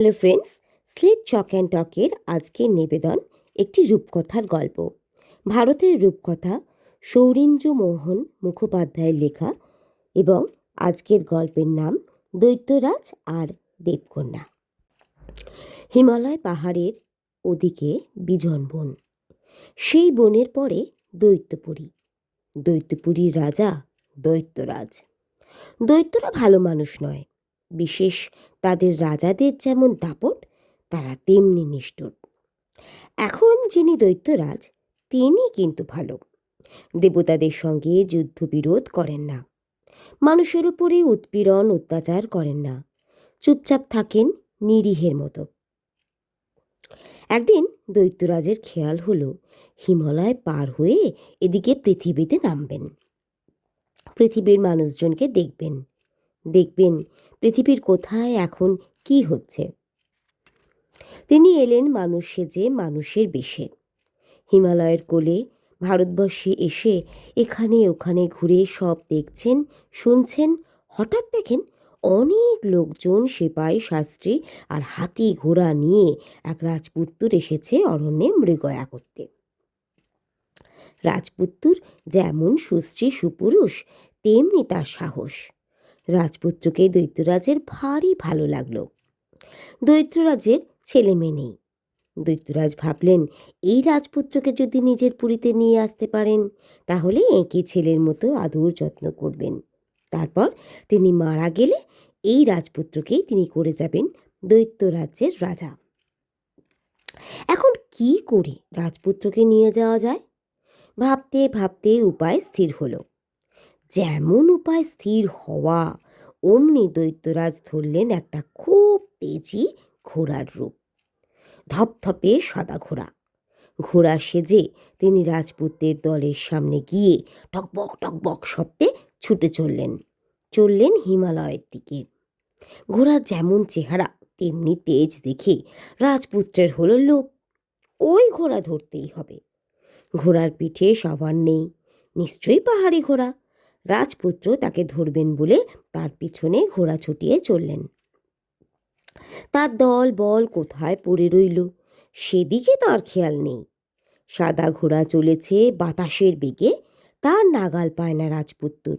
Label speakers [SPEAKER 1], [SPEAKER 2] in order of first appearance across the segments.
[SPEAKER 1] Hello friends, slate chalk and টকের আজকের নিবেদন একটি রূপকথার গল্প। ভারতের রূপকথা সৌরীন্দ্র মোহন মুখোপাধ্যায়ের লেখা এবং আজকের গল্পের নাম দৈত্যরাজ আর দেবকন্যা। হিমালয় পাহাড়ের ওদিকে বিজন বন, সেই বনের পরে দৈত্যপুরী। দৈত্যপুরীর রাজা দৈত্যরাজ। দৈত্যরা ভালো মানুষ নয়, বিশেষ তাদের রাজাদের যেমন দাপট তারা তেমনি নিষ্ঠুর। এখন যিনি দৈত্যরাজ তিনি কিন্তু ভালো, দেবতাদের সঙ্গে যুদ্ধবিরোধ করেন না, মানুষের উপরে উৎপীড়ন অত্যাচার করেন না, চুপচাপ থাকেন নিরীহের মতো। একদিন দৈত্যরাজের খেয়াল হলো হিমালয় পার হয়ে এদিকে পৃথিবীতে নামবেন, পৃথিবীর মানুষজনকে দেখবেন, দেখবেন পৃথিবীর কোথায় এখন কি হচ্ছে। তিনি এলেন মানুষ সেজে, মানুষের বেশে। হিমালয়ের কোলে ভারতবর্ষে এসে এখানে ওখানে ঘুরে সব দেখছেন, শুনছেন। হঠাৎ দেখেন অনেক লোকজন, সেপাই শাস্ত্রী আর হাতি ঘোড়া নিয়ে এক রাজপুত্তুর এসেছে অরণ্যে মৃগয়া করতে। রাজপুত্তুর যেমন সুশ্রী সুপুরুষ, তেমনি তার সাহস। রাজপুত্রকে দৈত্যরাজের ভারী ভালো লাগলো। দৈত্যরাজের ছেলে মেয়ে নেই। দৈত্যরাজ ভাবলেন, এই রাজপুত্রকে যদি নিজের পুরীতে নিয়ে আসতে পারেন তাহলে এঁকে ছেলের মতো আদর যত্ন করবেন। তারপর তিনি মারা গেলে এই রাজপুত্রকেই তিনি করে যাবেন দৈত্যরাজ্যের রাজা। এখন কি করে রাজপুত্রকে নিয়ে যাওয়া যায়? ভাবতে ভাবতে উপায় স্থির হলো। যেমন উপায় স্থির হওয়া অমনি দৈত্যরাজ ধরলেন একটা খুব তেজি ঘোড়ার রূপ, ধপধপে সাদা ঘোড়া। ঘোড়া সেজে তিনি রাজপুতের দলের সামনে গিয়ে টকবক টকবক শব্দে ছুটে চললেন হিমালয়ের দিকে। ঘোড়ার যেমন চেহারা তেমনি তেজ দেখে রাজপুত্রের হলো লোভ। ওই ঘোড়া ধরতেই হবে। ঘোড়ার পিঠে সাবান নেই, নিশ্চয়ই পাহাড়ি ঘোড়া। রাজপুত্র তাকে ধরবেন বলে তার পিছনে ঘোড়া ছুটিয়ে চললেন। তার দল বল কোথায় পড়ে রইল সেদিকে তার খেয়াল নেই। সাদা ঘোড়া চলেছে বাতাসের বেগে, তার নাগাল পায় না রাজপুত্তুর।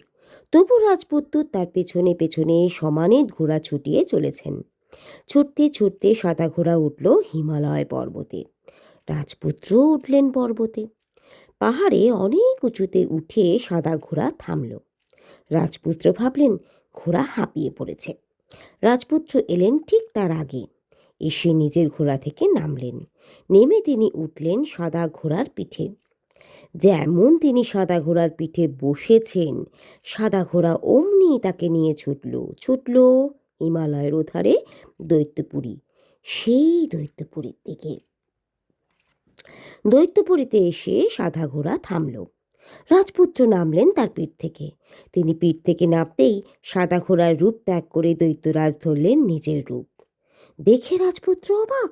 [SPEAKER 1] তবু রাজপুত্তুর তার পেছনে পেছনে সমানে ঘোড়া ছুটিয়ে চলেছেন। ছুটতে ছুটতে সাদা ঘোড়া উঠল হিমালয় পর্বতে। রাজপুত্র উঠলেন পর্বতে। পাহাড়ে অনেক উঁচুতে উঠে সাদা ঘোড়া থামল। রাজপুত্র ভাবলেন ঘোড়া হাঁপিয়ে পড়েছে। রাজপুত্র এলেন ঠিক তার আগে, এসে নিজের ঘোড়া থেকে নামলেন। নেমে তিনি উঠলেন সাদা ঘোড়ার পিঠে। যেমন তিনি সাদা ঘোড়ার পিঠে বসেছেন, সাদা ঘোড়া অমনি তাকে নিয়ে ছুটল হিমালয়ের ওধারে দৈত্যপুরী, সেই দৈত্যপুরীর দিকে। দৈত্যপুরীতে এসে সাদা ঘোড়া থামল। রাজপুত্র নামলেন তার পিঠ থেকে। তিনি পিঠ থেকে নামতেই সাদা ঘোড়ার রূপ ত্যাগ করে দৈত্যরাজ ধরলেন নিজের রূপ। দেখে রাজপুত্র অবাক।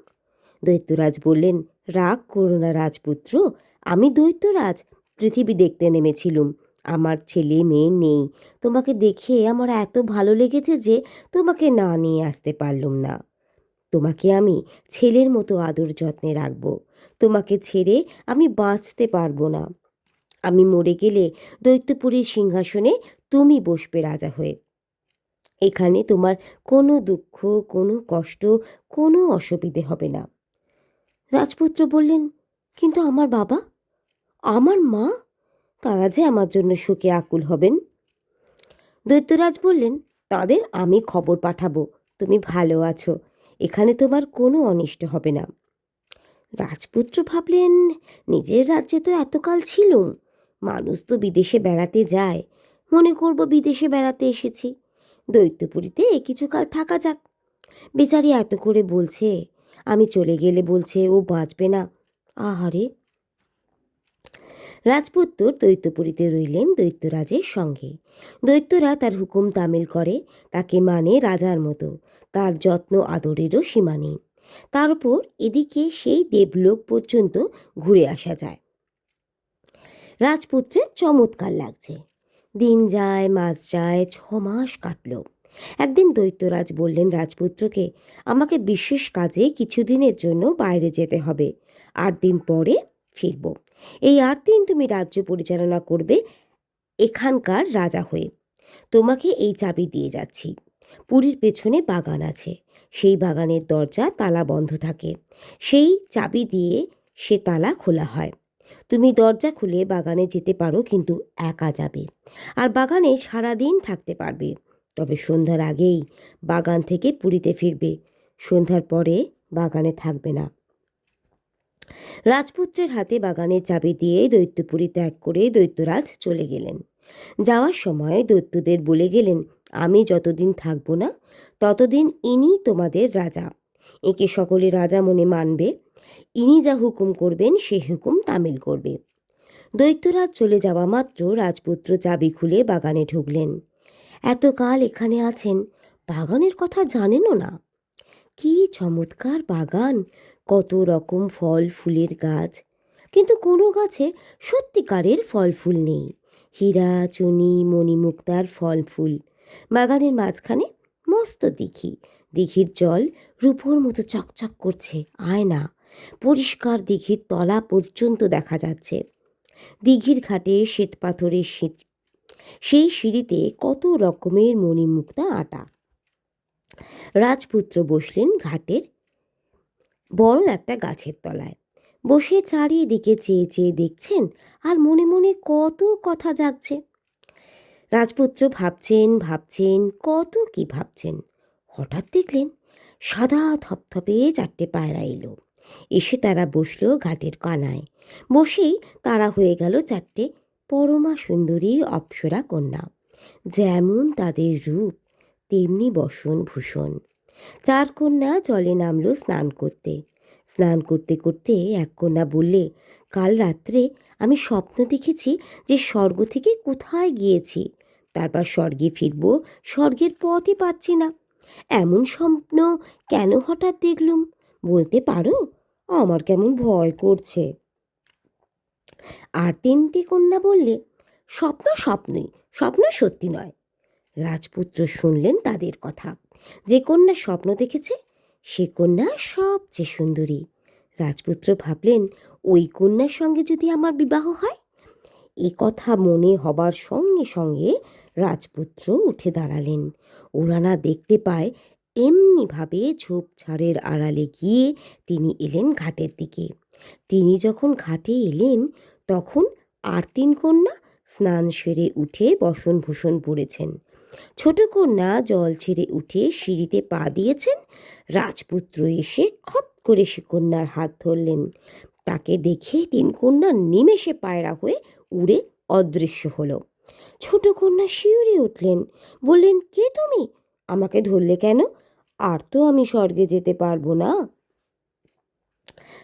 [SPEAKER 1] দৈত্যরাজ বললেন, রাগ করো না রাজপুত্র, আমি দৈত্যরাজ, পৃথিবী দেখতে নেমেছিলুম। আমার ছেলে মেয়ে নেই। তোমাকে দেখে আমার এত ভালো লেগেছে যে তোমাকে না নিয়ে আসতে পারলুম না। তোমাকে আমি ছেলের মতো আদর যত্নে রাখব। তোমাকে ছেড়ে আমি বাঁচতে পারবো না। আমি মরে গেলে দৈত্যপুরীর সিংহাসনে তুমি বসবে রাজা হয়ে। এখানে তোমার কোনো দুঃখ, কোনো কষ্ট, কোনো অসুবিধে হবে না। রাজপুত্র বললেন, কিন্তু আমার বাবা, আমার মা, তারা যে আমার জন্য শোকে আকুল হবেন। দৈত্যরাজ বললেন, তাদের আমি খবর পাঠাবো তুমি ভালো আছো, এখানে তোমার কোনো অনিষ্ট হবে না। রাজপুত্র ভাবলেন, নিজের রাজ্যে তো এতকাল ছিলুম, মানুষ তো বিদেশে বেড়াতে যায়, মনে করব বিদেশে বেড়াতে এসেছি, দৈত্যপুরীতে কিছুকাল থাকা যাক। বেচারি এত করে বলছে, আমি চলে গেলে বলছে ও বাঁচবে না। আহারে! রাজপুত্র দৈত্যপুরীতে রইলেন দৈত্যরাজের সঙ্গে। দৈত্যরা তার হুকুম তামিল করে, তাকে মানে রাজার মতো, তার যত্ন আদরেরও সীমা নেই। তার উপর এদিকে সেই দেবলোক পর্যন্ত ঘুরে আসা যায়। রাজপুত্রের চমৎকার লাগছে। দিন যায়, মাস যায়, 6 মাস কাটল। একদিন দৈত্যরাজ বললেন রাজপুত্রকে, আমাকে বিশেষ কাজে কিছুদিনের জন্য বাইরে যেতে হবে, 8 দিন পরে ফিরব। এই 8 দিন তুমি রাজ্য পরিচালনা করবে এখানকার রাজা হয়ে। তোমাকে এই চাবি দিয়ে যাচ্ছি। পুরীর পেছনে বাগান আছে, সেই বাগানের দরজা তালা বন্ধ থাকে, সেই চাবি দিয়ে সে তালা খোলা হয়। তুমি দরজা খুলে বাগানে যেতে পারো, কিন্তু একা যাবে, আর বাগানে সারাদিন থাকতে পারবে। তবে সন্ধ্যার আগেই বাগান থেকে পুরীতে ফিরবে। সন্ধ্যার পরে বাগানে থাকবে না। রাজপুত্রের হাতে বাগানের চাবি দিয়ে দৈত্যপুরী ত্যাগ করে দৈত্যরাজ চলে গেলেন। যাওয়ার সময় দৈত্যদের বলে গেলেন, আমি যতদিন থাকব না ততদিন ইনি তোমাদের রাজা। একে সকলে রাজা মনে মানবে। ইনি যা হুকুম করবেন সে হুকুম তামিল করবে। দৈত্যরাজ চলে যাওয়া মাত্র রাজপুত্র চাবি খুলে বাগানে ঢুকলেন। এতকাল এখানে আছেন, বাগানের কথা জানেনও না। কি চমৎকার বাগান! কত রকম ফল ফুলের গাছ, কিন্তু কোনো গাছে সত্যিকারের ফল ফুল নেই। হীরা, চুনি, মণিমুক্তার ফল ফুল। বাগানের মাঝখানে মস্ত দিঘি। দিঘির জল রূপোর মতো চকচক করছে, আয়না। পরিষ্কার দিঘির তলা পর্যন্ত দেখা যাচ্ছে। দিঘির ঘাটে শ্বেতপাথরের সেই সিঁড়িতে কত রকমের মণিমুক্তা আটা। রাজপুত্র বসলেন ঘাটের বড় একটা গাছের তলায়। বসে চারিদিকে চেয়ে চেয়ে দেখছেন, আর মনে মনে কত কথা জাগছে। রাজপুত্র ভাবছেন ভাবছেন, কত কি ভাবছেন। হঠাৎ দেখলেন সাদা থপথপে 4টে পায়রা এলো। এসে তারা বসল ঘাটের কানায়। বসেই তারা হয়ে গেল 4টে পরমা সুন্দরী অপ্সরা কন্যা। যেমন তাদের রূপ, তেমনি বসন ভূষণ। 4 কন্যা জলে নামলো স্নান করতে। স্নান করতে করতে এক কন্যা বললে, কাল রাত্রে আমি স্বপ্ন দেখেছি যে স্বর্গ থেকে কোথায় গিয়েছি, তারপর স্বর্গে ফিরব, স্বর্গের পথই পাচ্ছি না। এমন স্বপ্ন কেন হঠাৎ দেখলুম, বলতে পারো? আমার কেমন ভয় করছে। আর 3টে কন্যা বললে, স্বপ্ন স্বপ্নই, স্বপ্ন সত্যি নয়। রাজপুত্র শুনলেন তাদের কথা। যে কন্যা স্বপ্ন দেখেছে সে কন্যা সবচেয়ে সুন্দরী। রাজপুত্র ভাবলেন, ওই কন্যার সঙ্গে যদি আমার বিবাহ হয়। এ কথা মনে হবার সঙ্গে সঙ্গে রাজপুত্র উঠে দাঁড়ালেন। ওরা না দেখতে পায় এমনিভাবে ঝোপঝাড়ের আড়ালে গিয়ে তিনি এলেন ঘাটের দিকে। তিনি যখন ঘাটে এলেন তখন আর 3 কন্যা স্নান সেরে উঠে বসন ভূষণ পড়েছেন। ছোট কন্যা জল ছেড়ে উঠে সিঁড়িতে পা দিয়েছেন। রাজপুত্র এসে খপ করে সে কন্যার হাত ধরলেন। তাকে দেখে 3 কন্যা নিমেষে পায়রা হয়ে উড়ে অদৃশ্য হলো। ছোট কন্যা শিউরে উঠলেন, বললেন, কে তুমি? আমাকে ধরলে কেন? আর তো আমি স্বর্গে যেতে পারবো না।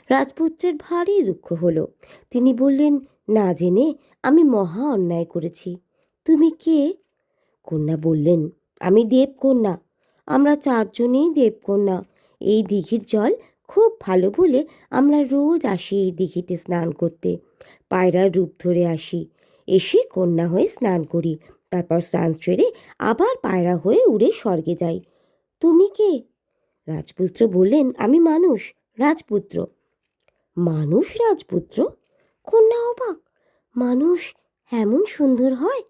[SPEAKER 1] রাজপুত্রের ভারী দুঃখ হলো। তিনি বললেন, না জেনে আমি মহা অন্যায় করেছি। তুমি কে? কন্যা বললেন, আমি দেবকন্যা। আমরা 4 জনেই দেবকন্যা। এই দিঘির জল খুব ভালো বলে আমরা রোজ আসি এই দিঘিতে স্নান করতে। পায়রার রূপ ধরে আসি, এসে কন্যা হয়ে স্নান করি, তারপর স্নান সেরে আবার পায়রা হয়ে উড়ে স্বর্গে যাই। তুমি কে? রাজপুত্র বললেন, আমি মানুষ, রাজপুত্র। মানুষ রাজপুত্র? কন্যা অবাক, মানুষ এমন সুন্দর হয়?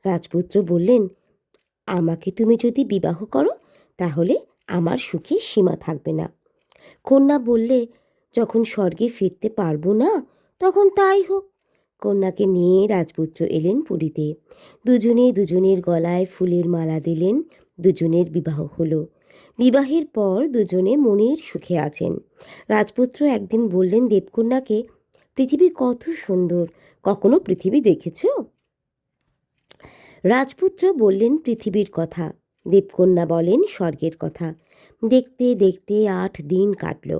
[SPEAKER 1] রাজপুত্র বললেন, আমাকে তুমি যদি বিবাহ করো তাহলে আমার সুখের সীমা থাকবে না। কন্যা বললে, যখন স্বর্গে ফিরতে পারবো না তখন তাই হোক। কন্যাকে নিয়ে রাজপুত্র এলেন পুরীতে। দুজনে দুজনের গলায় ফুলের মালা দিলেন। দুজনের বিবাহ হলো। বিবাহের পর দুজনে মনের সুখে আছেন। রাজপুত্র একদিন বললেন দেবকন্যাকে, পৃথিবী কত সুন্দর, কখনো পৃথিবী দেখেছ? রাজপুত্র বললেন পৃথিবীর কথা, দেবকন্যা বলেন স্বর্গের কথা। দেখতে দেখতে 8 দিন কাটল।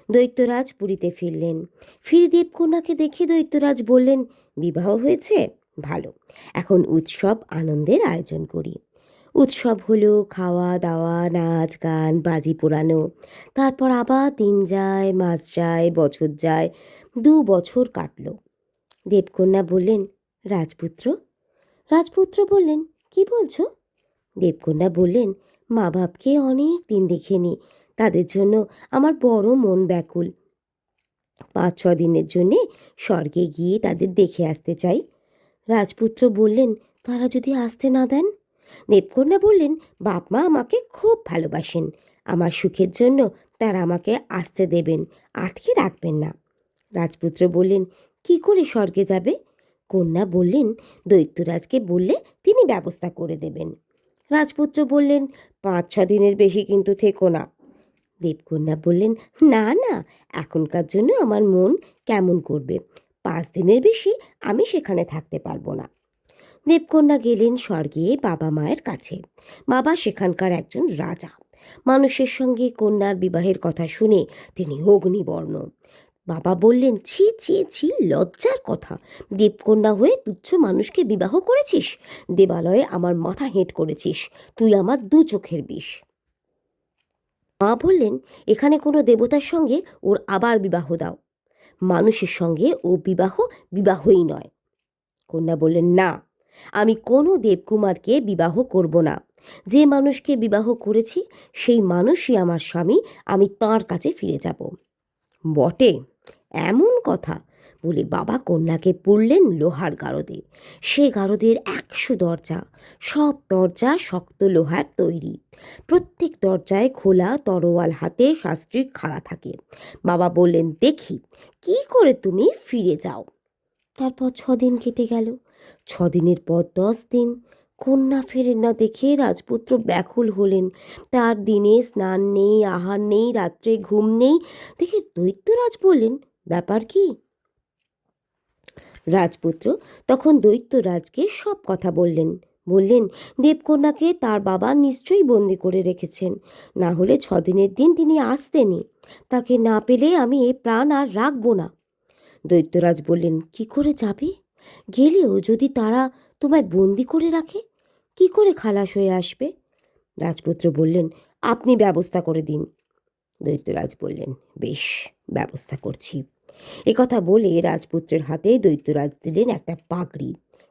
[SPEAKER 1] দৈত্যরাজ পুরীতে ফিরলেন। ফিরে দেবকন্যাকে দেখে দৈত্যরাজ বললেন, বিবাহ হয়েছে? ভালো, এখন উৎসব আনন্দের আয়োজন করি। উৎসব হলো খাওয়া দাওয়া, নাচ গান, বাজি পোড়ানো। তারপর আবার দিন যায়, মাস যায়, বছর যায়। 2 বছর কাটল। দেবকন্যা বললেন, রাজপুত্র। রাজপুত্র বললেন, কি বলছো? দেবকন্যা বললেন, মা বাপকে অনেক দিন দেখেনি, তাদের জন্য আমার বড় মন ব্যাকুল। 5-6 দিনের জন্যে স্বর্গে গিয়ে তাদের দেখে আসতে চাই। রাজপুত্র বললেন, তারা যদি আসতে না দেন? দেবকন্যা বললেন, বাপ মা আমাকে খুব ভালোবাসেন, আমার সুখের জন্য তারা আমাকে আসতে দেবেন, আটকে রাখবেন না। রাজপুত্র বললেন, কি করে স্বর্গে যাবে? কন্যা বললেন, দৈত্যরাজকে বললে তিনি ব্যবস্থা করে দেবেন। রাজপুত্র বললেন, 5-6 দিনের বেশি কিন্তু থেকো না। দেবকন্যা বললেন, না না, এখনকার জন্য আমার মন কেমন করবে, 5 দিনের বেশি আমি সেখানে থাকতে পারবো না। দেবকন্যা গেলেন স্বর্গে বাবা মায়ের কাছে। বাবা সেখানকার একজন রাজা। মানুষের সঙ্গে কন্যার বিবাহের কথা শুনে তিনি অগ্নিবর্ণ। বাবা বললেন, ছি ছি ছি, লজ্জার কথা, দেবকন্যা হয়ে তুচ্ছ মানুষকে বিবাহ করেছিস, দেবালয়ে আমার মাথা হেঁট করেছিস, তুই আমার 2 চোখের বিষ। মা বললেন, এখানে কোনো দেবতার সঙ্গে ওর আবার বিবাহ দাও, মানুষের সঙ্গে ও বিবাহই নয়। কন্যা বললেন, না, আমি কোনো দেবকুমারকে বিবাহ করব না, যে মানুষকে বিবাহ করেছি সেই মানুষই আমার স্বামী, আমি তাঁর কাছে ফিরে যাব। বটে, এমন কথা বলে বাবা কন্যাকে পুরলেন লোহার গারদে। সে গারদের 100 দরজা, সব দরজা শক্ত লোহার তৈরি। প্রত্যেক দরজায় খোলা তরোয়াল হাতে শাস্ত্রী খাড়া থাকে। বাবা বললেন, দেখি কি করে তুমি ফিরে যাও। তারপর 6 দিন কেটে গেল। 6 দিনের পর 10 দিন। কন্যা ফেরেন না দেখে রাজপুত্র ব্যাকুল হলেন। তার দিনে স্নান নেই, আহার নেই, রাত্রে ঘুম নেই। দেখে দৈত্যরাজ বললেন, ব্যাপার কি? রাজপুত্র তখন দৈত্যরাজকে সব কথা বললেন। বললেন, দেবকন্যাকে তার বাবা নিশ্চয়ই বন্দি করে রেখেছেন, না হলে 6 দিনের দিন তিনি আসতেনি। তাকে না পেলে আমি এ প্রাণ আর রাখবো না। দৈত্যরাজ বললেন, কি করে যাবে? গেলেও যদি তারা তোমায় বন্দি করে রাখে, কি করে খালাস হয়ে আসবে? রাজপুত্র বললেন, আপনি ব্যবস্থা করে দিন। দৈত্যরাজ বললেন, বেশ, ব্যবস্থা করছি। একথা বলে রাজপুত্রের হাতে দৈত্যরাজ দিলেন একটা পাগড়ি,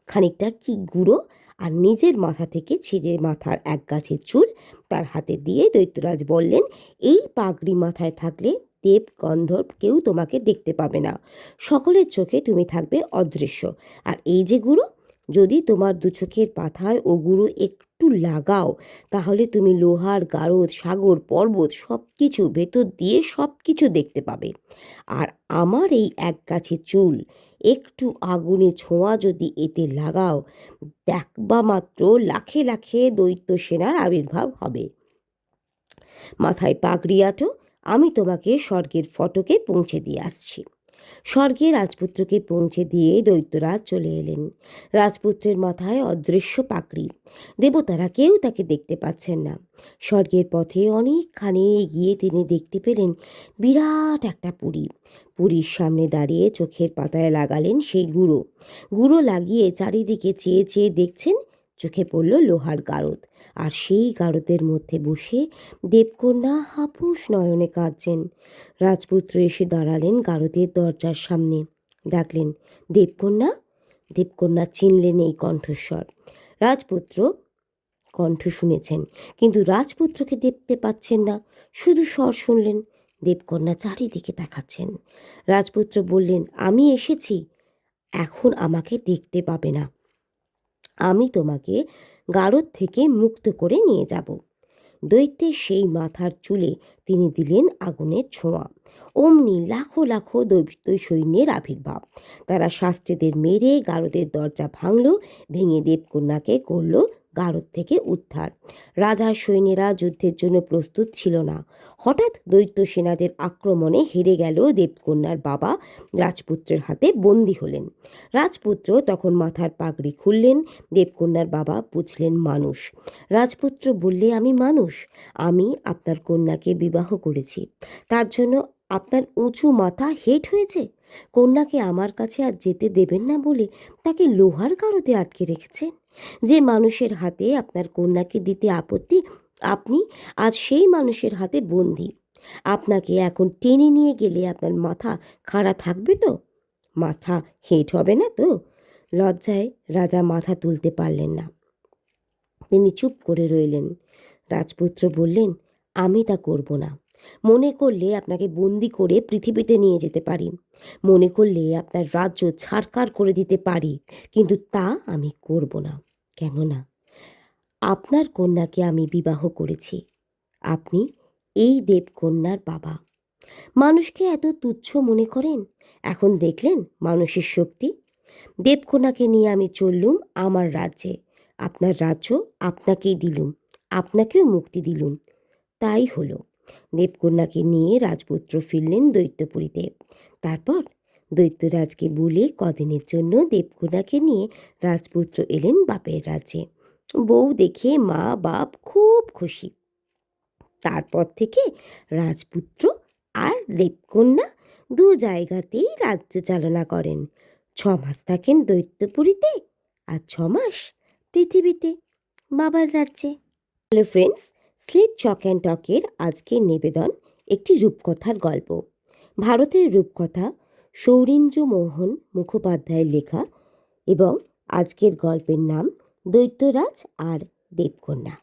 [SPEAKER 1] খানিকটা কি গুঁড়ো, আর নিজের মাথা থেকে ছিঁড়ে মাথার এক গাছের চুল তার হাতে দিয়ে দৈত্যরাজ বললেন, এই পাগড়ি মাথায় থাকলে দেব গন্ধর্ব কেউ তোমাকে দেখতে পাবে না, সকলের চোখে তুমি থাকবে অদৃশ্য। আর এই যে গুঁড়ো, যদি তোমার 2 চোখের পাথায় ও গুঁড়ো একটু লাগাও, তাহলে তুমি লোহার গারদ, সাগর, পর্বত সব কিছু ভেতর দিয়ে সব কিছু দেখতে পাবে। আর আমার এই এক গাছের চুল একটু আগুনে ছোঁয়া যদি এতে লাগাও, দেখবা মাত্র লাখে লাখে দৈত্য সেনার আবির্ভাব হবে। মাথায় পাগড়ি আঁটো, আমি তোমাকে স্বর্গের ফটকে পৌঁছে দিয়ে আসছি। স্বর্গে রাজপুত্রকে পৌঁছে দিয়ে দৈত্যরাজ চলে এলেন। রাজপুত্রের মাথায় অদৃশ্য পাগড়ি, দেবতারা কেউ তাকে দেখতে পাচ্ছেন না। স্বর্গের পথে অনেকখানি এগিয়ে তিনি দেখতে পেলেন বিরাট একটা পুরী। পুরীর সামনে দাঁড়িয়ে চোখের পাতায় লাগালেন সেই গুঁড়ো। গুঁড়ো লাগিয়ে চারিদিকে চেয়ে চেয়ে দেখছেন, চোখে পড়ল লোহার গারদ, আর সেই গারদের মধ্যে বসে দেবকন্যা হাপুস নয়নে কাঁদছেন। রাজপুত্র এসে দাঁড়ালেন গারদের দরজার সামনে, ডাকলেন, দেবকন্যা। দেবকন্যা চিনলেন এই কণ্ঠস্বর। রাজপুত্র কণ্ঠ শুনেছেন, কিন্তু রাজপুত্রকে দেখতে পাচ্ছেন না, শুধু স্বর শুনলেন। দেবকন্যা চারিদিকে তাকাচ্ছেন। রাজপুত্র বললেন, আমি এসেছি, এখন আমাকে দেখতে পাবে না, আমি তোমাকে গারদ থেকে মুক্ত করে নিয়ে যাব। দৈত্যের সেই মাথার চুলে তিনি দিলেন আগুনের ছোঁয়া। অমনি লাখো লাখো দৈত্য সৈন্যের আবির্ভাব। তারা শাস্ত্রীদের মেরে গারদের দরজা ভাঙল, ভেঙে দেবকন্যাকে করল গারদ থেকে উদ্ধার। রাজার সৈন্যেরা যুদ্ধের জন্য প্রস্তুত ছিল না। হঠাৎ দৈত্য সেনাদের আক্রমণে হেরে গেল দেবকন্যার বাবা, রাজপুত্রের হাতে বন্দী হলেন। রাজপুত্র তখন মাথার পাগড়ি খুললেন। দেবকন্যার বাবা বুঝলেন মানুষ। রাজপুত্র বললে, আমি মানুষ, আমি আপনার কন্যাকে বিবাহ করেছি, তার জন্য আপনার উঁচু মাথা হেঁট হয়েছে? কন্যাকে আমার কাছে আর যেতে দেবেন না বলে তাকে লোহার গারদে আটকে রেখেছেন? যে মানুষের হাতে আপনার কন্যাকে দিতে আপত্তি, আপনি আজ সেই মানুষের হাতে বন্দী। আপনাকে এখন টেনে নিয়ে গেলে আপনার মাথা খাড়া থাকবে তো? মাথা হেঁট হবে না তো? লজ্জায় রাজা মাথা তুলতে পারলেন না। তিনি চুপ করে রইলেন। রাজপুত্র বললেন, আমি তা করব না। মনে করলে আপনাকে বন্দি করে পৃথিবীতে নিয়ে যেতে পারি, মনে করলে আপনার রাজ্য ছাড়খাড় করে দিতে পারি, কিন্তু তা আমি করব না। কেননা আপনার কন্যাকে আমি বিবাহ করেছি। আপনি এই দেবকন্যার বাবা। মানুষকে এত তুচ্ছ মনে করেন, এখন দেখলেন মানুষের শক্তি। দেবকন্যাকে নিয়ে আমি চললুম আমার রাজ্যে, আপনার রাজ্য আপনাকেই দিলুম, আপনাকেও মুক্তি দিলুম। তাই হলো। দেবকন্যাকে নিয়ে রাজপুত্র ফিরলেন দৈত্যপুরীতে। তারপর দৈত্যরাজকে বলে কদিনের জন্য দেবকন্যাকে নিয়ে রাজপুত্র এলেন বাপের রাজ্যে। বউ দেখে মা বাপ খুব খুশি। তারপর থেকে রাজপুত্র আর দেবকন্যা দু জায়গাতেই রাজ্য চালনা করেন। 6 মাস থাকেন দৈত্যপুরীতে, আর 6 মাস পৃথিবীতে, বাবার রাজ্যে। Hello friends, slate chalk and টকের আজকের নিবেদন একটি রূপকথার গল্প। ভারতের রূপকথা সৌরীন্দ্র মোহন মুখোপাধ্যায়ের লেখা, এবং আজকের গল্পের নাম দৈত্যরাজ আর দেবকন্যা।